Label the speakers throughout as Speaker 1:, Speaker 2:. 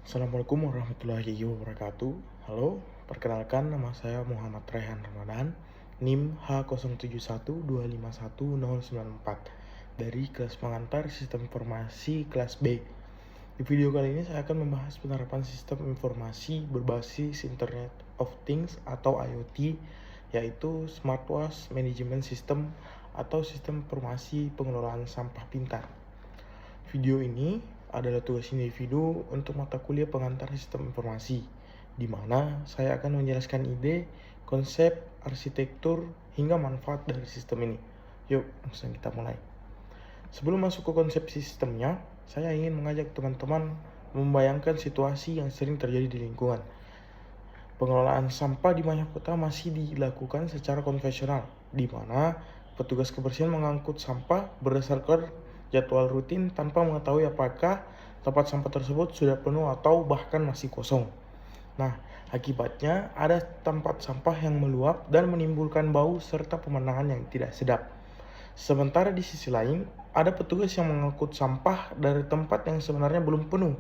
Speaker 1: Assalamualaikum warahmatullahi wabarakatuh. Halo, perkenalkan nama saya Muhammad Rehan Ramadan, NIM H0712511094 dari kelas pengantar Sistem Informasi kelas B. Di video kali ini saya akan membahas penerapan sistem informasi berbasis Internet of Things atau IoT, yaitu Smartwatch Management System atau sistem informasi pengelolaan sampah pintar. Video ini adalah tugas individu untuk mata kuliah pengantar sistem informasi, di mana saya akan menjelaskan ide, konsep, arsitektur, hingga manfaat dari sistem ini. Yuk, langsung kita mulai. Sebelum masuk ke konsep sistemnya, saya ingin mengajak teman-teman membayangkan situasi yang sering terjadi di lingkungan. Pengelolaan sampah di banyak kota masih dilakukan secara konvensional, di mana petugas kebersihan mengangkut sampah berdasarkan jadwal rutin tanpa mengetahui apakah tempat sampah tersebut sudah penuh atau bahkan masih kosong. Nah, akibatnya ada tempat sampah yang meluap dan menimbulkan bau serta pemandangan yang tidak sedap. Sementara di sisi lain, ada petugas yang mengangkut sampah dari tempat yang sebenarnya belum penuh,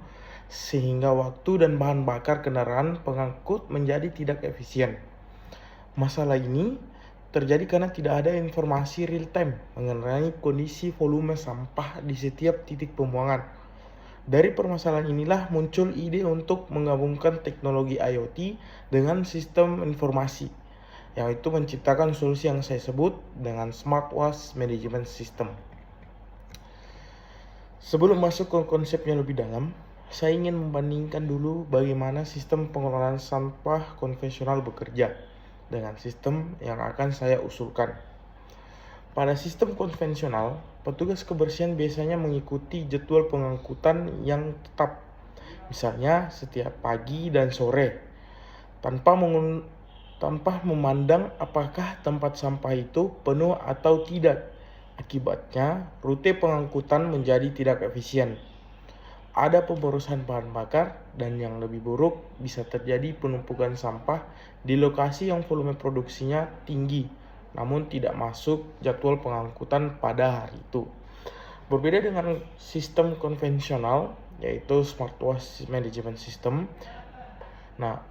Speaker 1: sehingga waktu dan bahan bakar kendaraan pengangkut menjadi tidak efisien. Masalah ini terjadi karena tidak ada informasi real time mengenai kondisi volume sampah di setiap titik pembuangan. Dari permasalahan inilah muncul ide untuk menggabungkan teknologi IoT dengan sistem informasi, yaitu menciptakan solusi yang saya sebut dengan Smartwatch Management System. Sebelum masuk ke konsepnya lebih dalam, saya ingin membandingkan dulu bagaimana sistem pengelolaan sampah konvensional bekerja dengan sistem yang akan saya usulkan. Pada sistem konvensional, petugas kebersihan biasanya mengikuti jadwal pengangkutan yang tetap, misalnya setiap pagi dan sore, tanpa memandang apakah tempat sampah itu penuh atau tidak. Akibatnya, rute pengangkutan menjadi tidak efisien. Ada pemborosan bahan bakar, dan yang lebih buruk bisa terjadi penumpukan sampah di lokasi yang volume produksinya tinggi, namun tidak masuk jadwal pengangkutan pada hari itu. Berbeda dengan sistem konvensional, yaitu Smartwatch Management System. Nah,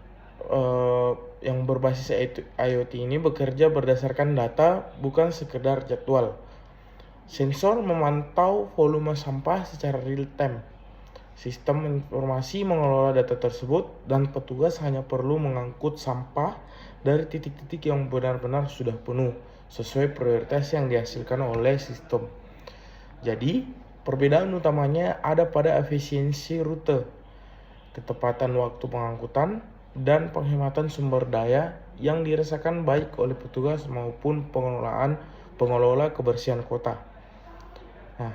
Speaker 1: yang berbasis IoT ini bekerja berdasarkan data, bukan sekedar jadwal. Sensor memantau volume sampah secara real time. Sistem informasi mengelola data tersebut, dan petugas hanya perlu mengangkut sampah dari titik-titik yang benar-benar sudah penuh sesuai prioritas yang dihasilkan oleh sistem. Jadi, perbedaan utamanya ada pada efisiensi rute, ketepatan waktu pengangkutan, dan penghematan sumber daya yang dirasakan baik oleh petugas maupun pengelola kebersihan kota. Nah,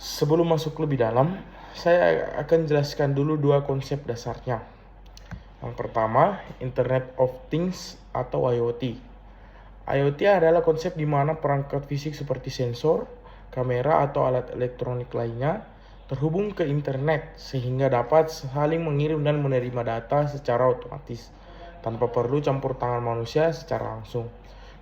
Speaker 1: sebelum masuk lebih dalam, saya akan jelaskan dulu dua konsep dasarnya. Yang pertama, Internet of Things atau IoT. IoT adalah konsep di mana perangkat fisik seperti sensor, kamera, atau alat elektronik lainnya terhubung ke internet sehingga dapat saling mengirim dan menerima data secara otomatis tanpa perlu campur tangan manusia secara langsung.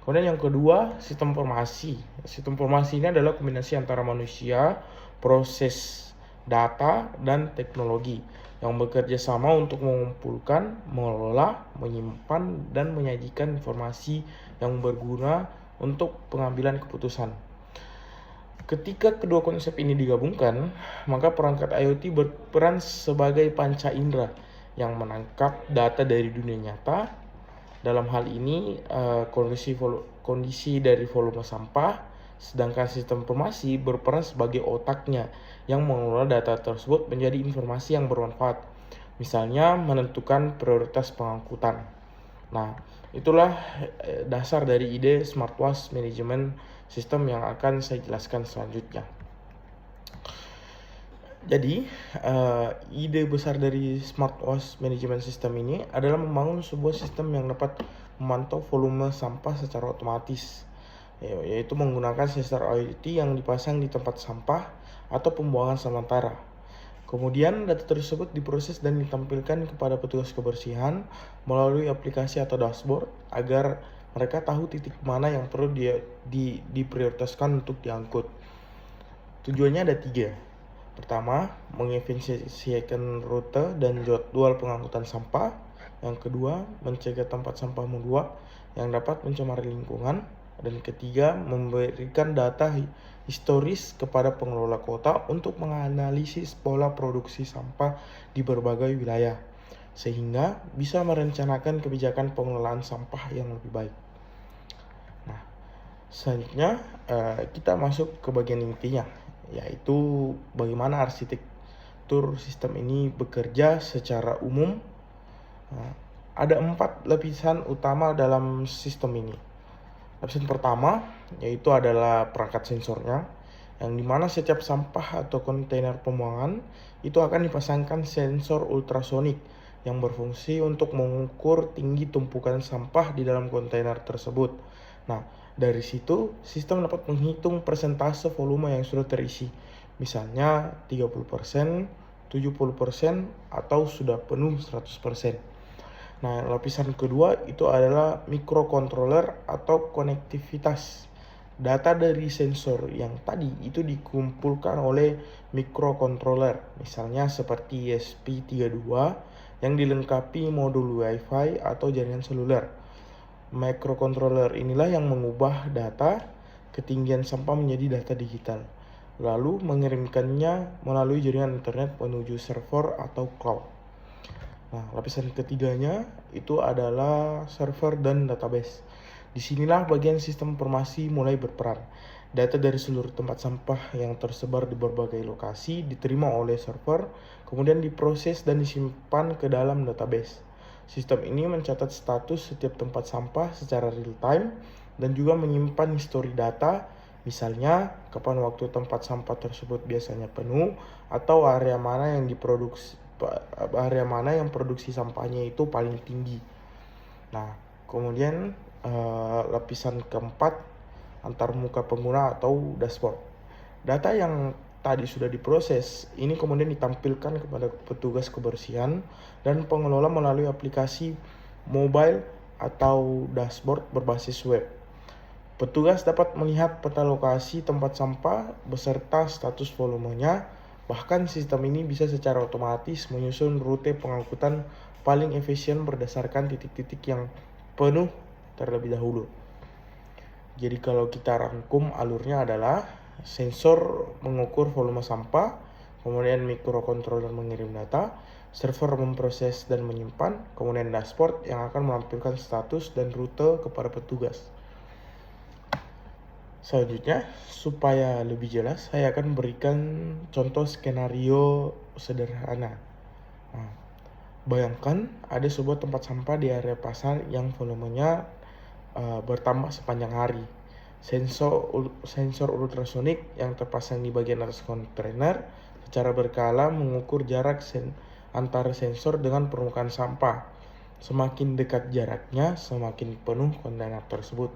Speaker 1: Kemudian yang kedua, sistem informasi. Sistem informasi ini adalah kombinasi antara manusia, proses data, dan teknologi yang bekerja sama untuk mengumpulkan, mengelola, menyimpan, dan menyajikan informasi yang berguna untuk pengambilan keputusan. Ketika kedua konsep ini digabungkan, maka perangkat IoT berperan sebagai panca indera yang menangkap data dari dunia nyata. Dalam hal ini kondisi dari volume sampah, sedangkan sistem informasi berperan sebagai otaknya yang mengelola data tersebut menjadi informasi yang bermanfaat. Misalnya menentukan prioritas pengangkutan. Nah, itulah dasar dari ide Smartwatch Management System yang akan saya jelaskan selanjutnya. Jadi, ide besar dari Smartwatch Management System ini adalah membangun sebuah sistem yang dapat memantau volume sampah secara otomatis, yaitu menggunakan sensor IoT yang dipasang di tempat sampah atau pembuangan sementara. Kemudian data tersebut diproses dan ditampilkan kepada petugas kebersihan melalui aplikasi atau dashboard agar mereka tahu titik mana yang perlu diprioritaskan untuk diangkut. Tujuannya ada 3. Pertama, mengefisiensikan rute dan jadwal pengangkutan sampah. Yang kedua, mencegah tempat sampah meluap yang dapat mencemari lingkungan. Dan ketiga, memberikan data historis kepada pengelola kota untuk menganalisis pola produksi sampah di berbagai wilayah, sehingga bisa merencanakan kebijakan pengelolaan sampah yang lebih baik. Nah, selanjutnya kita masuk ke bagian intinya, yaitu bagaimana arsitektur sistem ini bekerja secara umum. Ada 4 lapisan utama dalam sistem ini. Lapisan pertama yaitu adalah perangkat sensornya, yang dimana setiap sampah atau kontainer pembuangan itu akan dipasangkan sensor ultrasonik yang berfungsi untuk mengukur tinggi tumpukan sampah di dalam kontainer tersebut. Nah, dari situ sistem dapat menghitung persentase volume yang sudah terisi, misalnya 30%, 70%, atau sudah penuh 100%. Nah, lapisan kedua itu adalah mikrokontroler atau konektivitas. Data dari sensor yang tadi itu dikumpulkan oleh mikrokontroler, misalnya seperti ESP32 yang dilengkapi modul Wi-Fi atau jaringan seluler. Mikrokontroler inilah yang mengubah data ketinggian sampah menjadi data digital, lalu mengirimkannya melalui jaringan internet menuju server atau cloud. Nah, lapisan ketiganya itu adalah server dan database. Disinilah bagian sistem informasi mulai berperan. Data dari seluruh tempat sampah yang tersebar di berbagai lokasi diterima oleh server, kemudian diproses dan disimpan ke dalam database. Sistem ini mencatat status setiap tempat sampah secara real time dan juga menyimpan histori data, misalnya kapan waktu tempat sampah tersebut biasanya penuh atau area mana yang produksi sampahnya itu paling tinggi. Nah, kemudian lapisan keempat, antarmuka pengguna atau dashboard. Data yang tadi sudah diproses ini kemudian ditampilkan kepada petugas kebersihan dan pengelola melalui aplikasi mobile atau dashboard berbasis web. Petugas dapat melihat peta lokasi tempat sampah beserta status volumenya. Bahkan sistem ini bisa secara otomatis menyusun rute pengangkutan paling efisien berdasarkan titik-titik yang penuh terlebih dahulu. Jadi kalau kita rangkum alurnya adalah sensor mengukur volume sampah, kemudian mikrokontroler mengirim data, server memproses dan menyimpan, kemudian dashboard yang akan melampirkan status dan rute kepada petugas. Selanjutnya, supaya lebih jelas, saya akan berikan contoh skenario sederhana. Nah, bayangkan ada sebuah tempat sampah di area pasar yang volumenya bertambah sepanjang hari. Sensor ultrasonik yang terpasang di bagian atas kontainer secara berkala mengukur jarak antara sensor dengan permukaan sampah. Semakin dekat jaraknya, semakin penuh kontainer tersebut.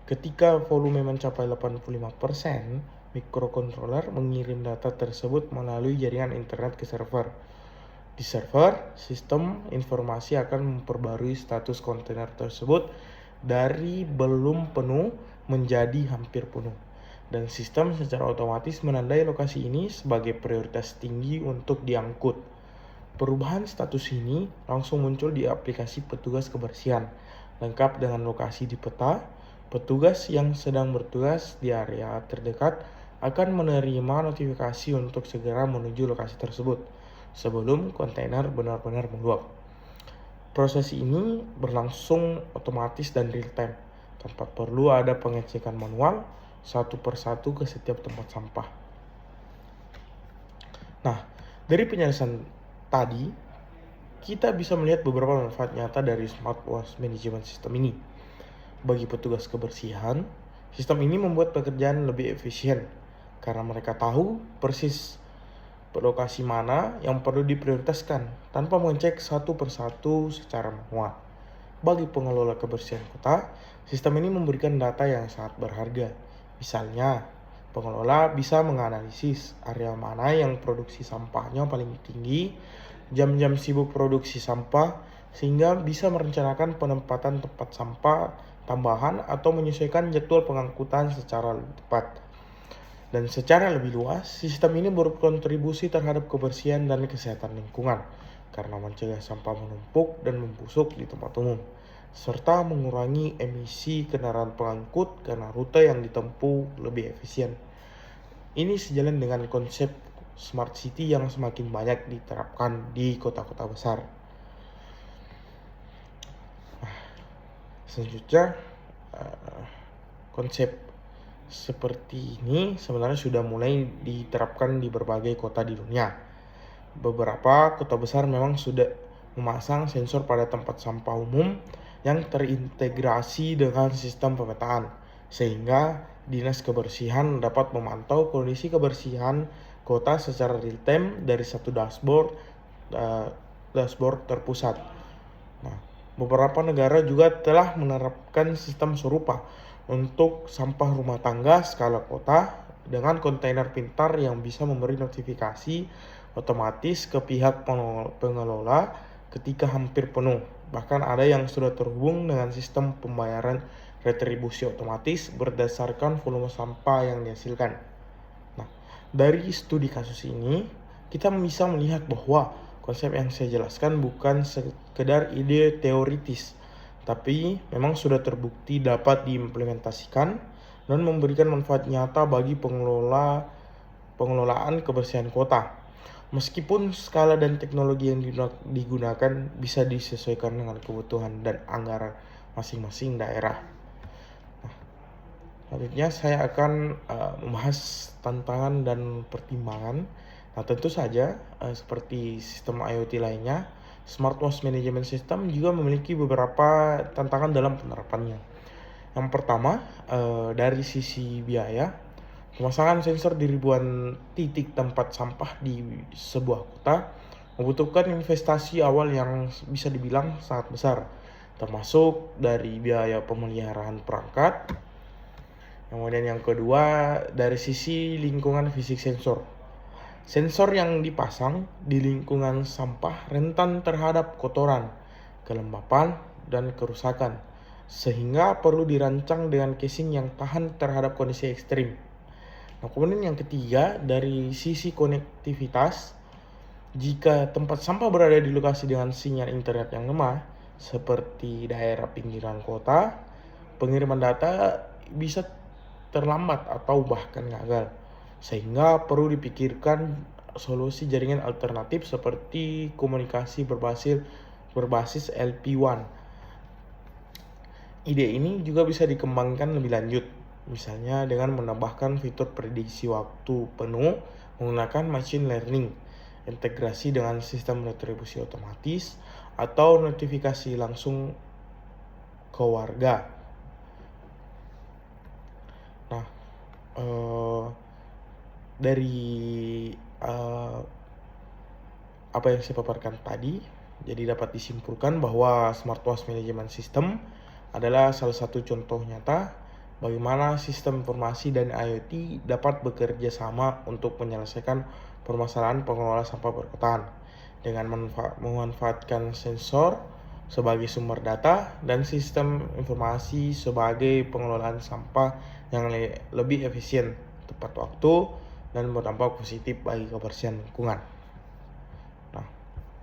Speaker 1: Ketika volume mencapai 85%, mikrokontroler mengirim data tersebut melalui jaringan internet ke server. Di server, sistem informasi akan memperbarui status kontainer tersebut dari belum penuh menjadi hampir penuh. Dan sistem secara otomatis menandai lokasi ini sebagai prioritas tinggi untuk diangkut. Perubahan status ini langsung muncul di aplikasi petugas kebersihan, lengkap dengan lokasi di peta. Petugas yang sedang bertugas di area terdekat akan menerima notifikasi untuk segera menuju lokasi tersebut sebelum kontainer benar-benar meluap. Proses ini berlangsung otomatis dan real time, tanpa perlu ada pengecekan manual satu persatu ke setiap tempat sampah. Nah, dari penjelasan tadi, kita bisa melihat beberapa manfaat nyata dari Smart Waste Management System ini. Bagi petugas kebersihan, sistem ini membuat pekerjaan lebih efisien karena mereka tahu persis lokasi mana yang perlu diprioritaskan tanpa mengecek satu persatu secara manual. Bagi pengelola kebersihan kota, sistem ini memberikan data yang sangat berharga. Misalnya, pengelola bisa menganalisis area mana yang produksi sampahnya paling tinggi, jam-jam sibuk produksi sampah, sehingga bisa merencanakan penempatan tempat sampah tambahan atau menyesuaikan jadwal pengangkutan secara lebih tepat. Dan secara lebih luas, sistem ini berkontribusi terhadap kebersihan dan kesehatan lingkungan karena mencegah sampah menumpuk dan membusuk di tempat umum, serta mengurangi emisi kendaraan pengangkut karena rute yang ditempuh lebih efisien. Ini sejalan dengan konsep smart city yang semakin banyak diterapkan di kota-kota besar. Selanjutnya, konsep seperti ini sebenarnya sudah mulai diterapkan di berbagai kota di dunia. Beberapa kota besar memang sudah memasang sensor pada tempat sampah umum yang terintegrasi dengan sistem pemetaan, sehingga Dinas Kebersihan dapat memantau kondisi kebersihan kota secara real time dari satu dashboard terpusat. Nah, beberapa negara juga telah menerapkan sistem serupa untuk sampah rumah tangga skala kota dengan kontainer pintar yang bisa memberi notifikasi otomatis ke pihak pengelola ketika hampir penuh. Bahkan ada yang sudah terhubung dengan sistem pembayaran retribusi otomatis berdasarkan volume sampah yang dihasilkan. Nah, dari studi kasus ini, kita bisa melihat bahwa konsep yang saya jelaskan bukan sekedar ide teoritis, tapi memang sudah terbukti dapat diimplementasikan dan memberikan manfaat nyata bagi pengelolaan kebersihan kota. Meskipun skala dan teknologi yang digunakan bisa disesuaikan dengan kebutuhan dan anggaran masing-masing daerah. Nah, selanjutnya saya akan membahas tantangan dan pertimbangan. Nah, tentu saja seperti sistem IoT lainnya, Smart Waste Management System juga memiliki beberapa tantangan dalam penerapannya. Yang pertama, dari sisi biaya, pemasangan sensor di ribuan titik tempat sampah di sebuah kota membutuhkan investasi awal yang bisa dibilang sangat besar, termasuk dari biaya pemeliharaan perangkat. Kemudian yang kedua, dari sisi lingkungan fisik sensor. Sensor yang dipasang di lingkungan sampah rentan terhadap kotoran, kelembapan, dan kerusakan, sehingga perlu dirancang dengan casing yang tahan terhadap kondisi ekstrim. Nah, kemudian yang ketiga, dari sisi konektivitas, jika tempat sampah berada di lokasi dengan sinyal internet yang lemah, seperti daerah pinggiran kota, pengiriman data bisa terlambat atau bahkan gagal. Sehingga perlu dipikirkan solusi jaringan alternatif seperti komunikasi berbasis LP1. Ide ini juga bisa dikembangkan lebih lanjut, misalnya dengan menambahkan fitur prediksi waktu penuh menggunakan machine learning, integrasi dengan sistem retribusi otomatis, atau notifikasi langsung ke warga. Nah, dari apa yang saya paparkan tadi, jadi dapat disimpulkan bahwa Smart Waste Management System adalah salah satu contoh nyata bagaimana sistem informasi dan IoT dapat bekerja sama untuk menyelesaikan permasalahan pengelola sampah perkotaan dengan memanfaatkan sensor sebagai sumber data dan sistem informasi sebagai pengelolaan sampah yang lebih efisien, tepat waktu, dan berdampak positif bagi kebersihan lingkungan. Nah,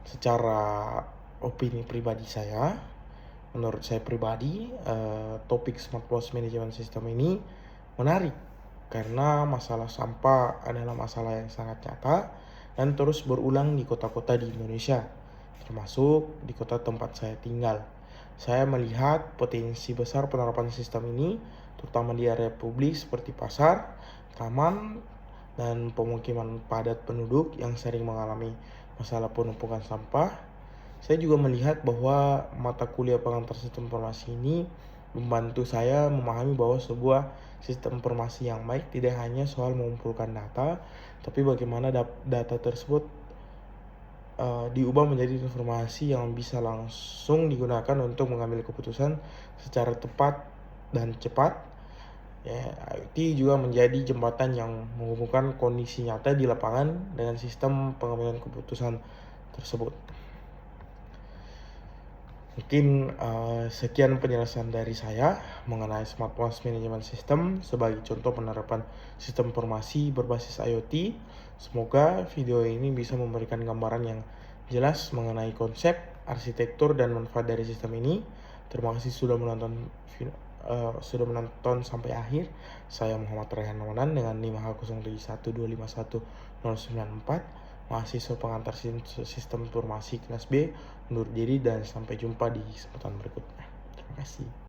Speaker 1: secara opini pribadi saya, menurut saya pribadi, topik Smart Waste Management System ini menarik karena masalah sampah adalah masalah yang sangat nyata dan terus berulang di kota-kota di Indonesia, termasuk di kota tempat saya tinggal. Saya melihat potensi besar penerapan sistem ini, terutama di area publik seperti pasar, taman, dan pemukiman padat penduduk yang sering mengalami masalah penumpukan sampah. Saya juga melihat bahwa mata kuliah pengantar sistem informasi ini membantu saya memahami bahwa sebuah sistem informasi yang baik tidak hanya soal mengumpulkan data, tapi bagaimana data tersebut diubah menjadi informasi yang bisa langsung digunakan untuk mengambil keputusan secara tepat dan cepat. Ya, IoT juga menjadi jembatan yang menghubungkan kondisi nyata di lapangan dengan sistem pengambilan keputusan tersebut. Mungkin sekian penjelasan dari saya mengenai Smart Waste Management System sebagai contoh penerapan sistem informasi berbasis IoT. Semoga video ini bisa memberikan gambaran yang jelas mengenai konsep, arsitektur, dan manfaat dari sistem ini. Terima kasih sudah menonton sampai akhir. Saya Muhammad Raihan Ramadan dengan NIM H031251094, mahasiswa pengantar sistem informasi kelas B, undur diri dan sampai jumpa di kesempatan berikutnya. Terima kasih.